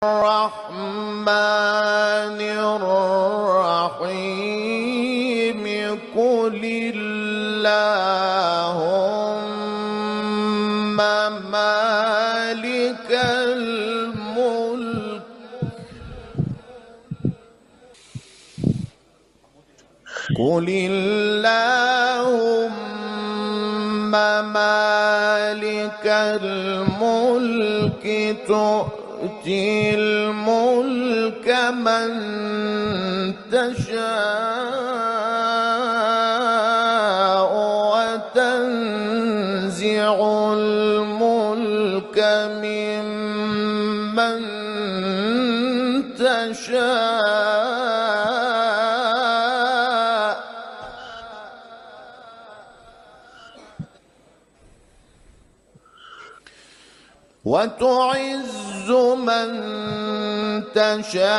الرحمن الرحيم قل اللهم مالك الملك قل اللهم مالك الملك تؤتي الملك من تشاء وتنزع الملك ممن تشاء وتعز من تشاء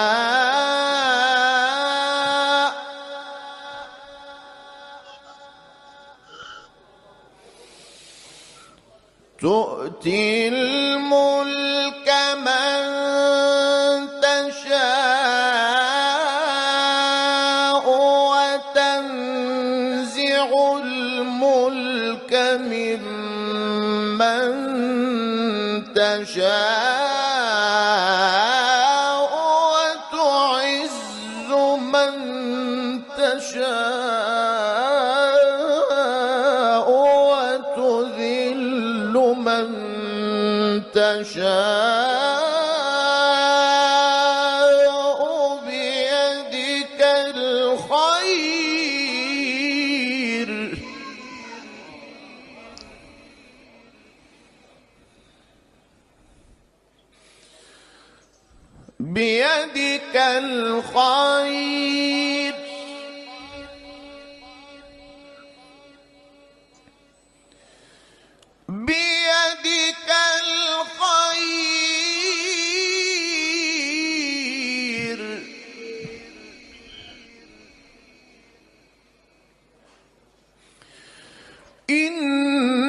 تؤتي الملك من تشاء وتنزع الملك ممن تشاء وتعز من تشاء وتذل من تشاء بيدك الخير بيدك الخير بيدك الخير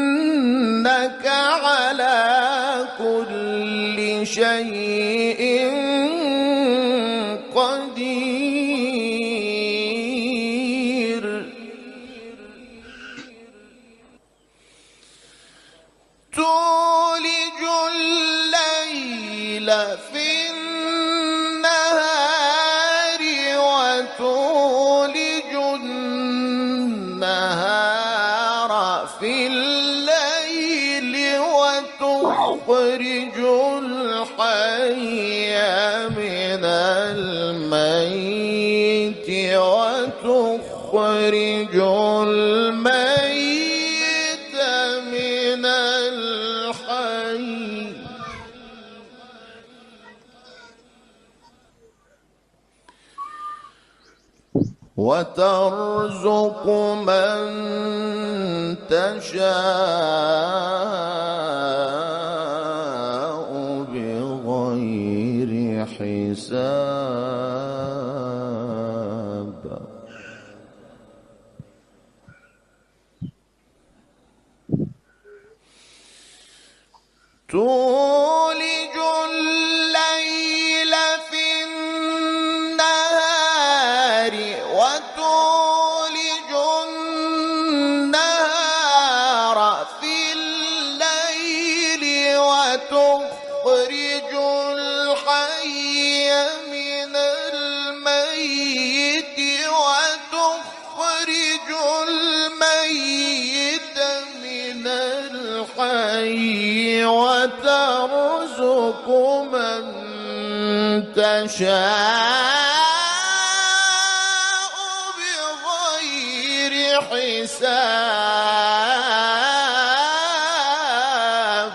إنك على كل شيء قدير تولج الليل في النهار وتولج النهار في الليل وتخرج الحي من الميت وتخرج الميت من الحي وترزق من تشاء بغير حساب تولج الليل في النهار وتولج النهار في الليل وتخرج الحي من الميت وتخرج الميت من الحي وترزق من تشاء بغير حساب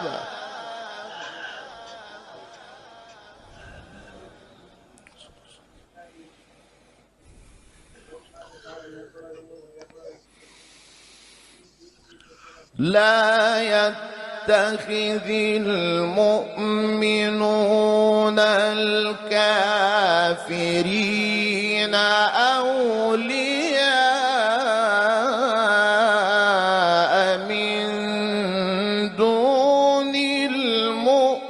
لا يتخذ المؤمنون الكافرين أولياء من دون المؤمنين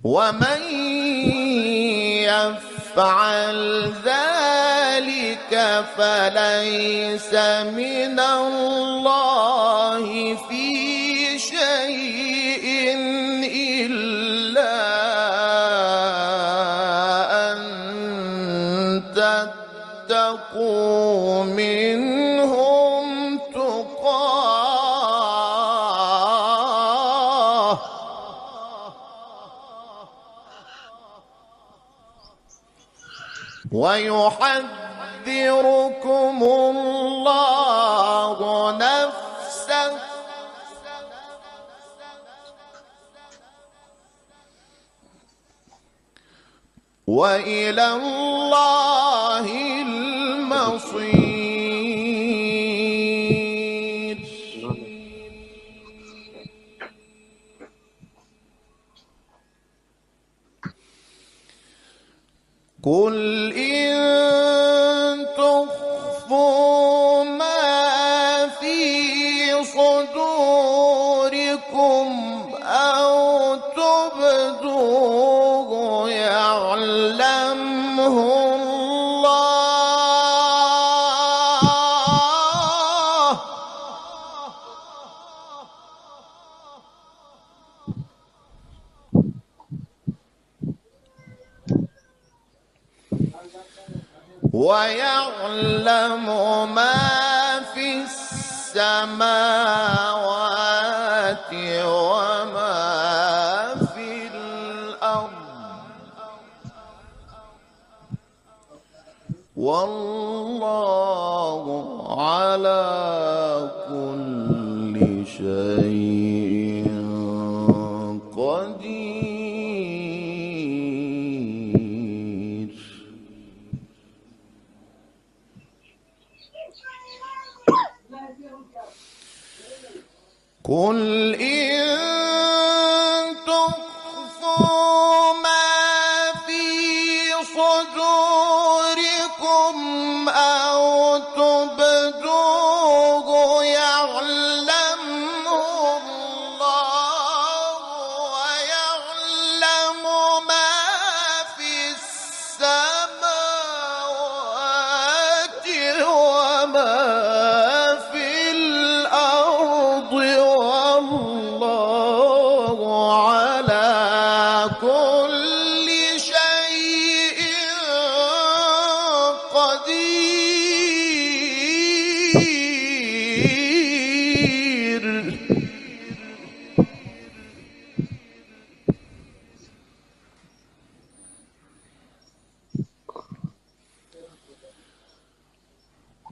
ومن يفعل ذلك فليس من الله في شيء إلا أن تتقوا منهم تقاه ويحذركم الله نفسه وإلى الله المصير. قل إن تخفوا ما في صدوركم أو تبدوه يعلمه الله ويعلم ما في السماوات وما في الأرض والله على كل شيء قدير. قل إن تخفوا ما في صدوركم أو تبدوه يعلمه الله ويعلم ما في السماوات وما في الأرض والله على كل شيء قدير.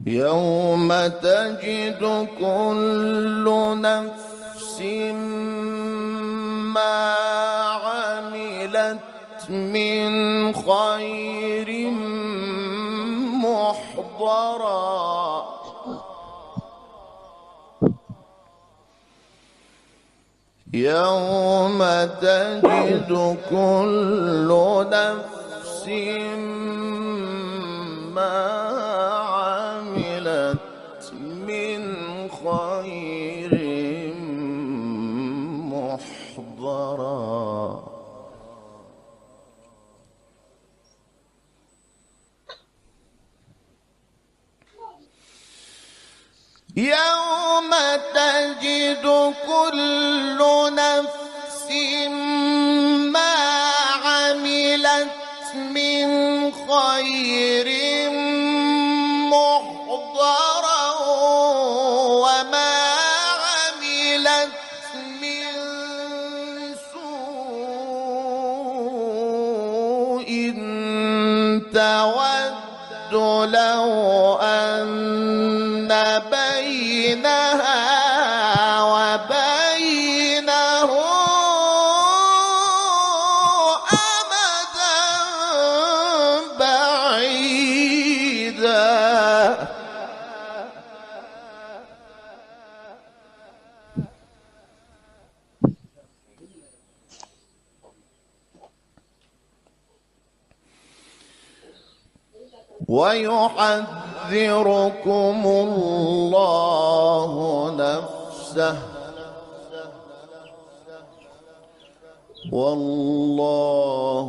يوم تجد كل نفس ما عملت من خير محضرا يوم تجد كل نفس ما عملت من خير محضرا يوم تجد كل نفس ما عملت من خير محضرا وما عملت من سوء تود لو أن بينها وبينه أمدا بعيدا ويحذركم الله نفسه والله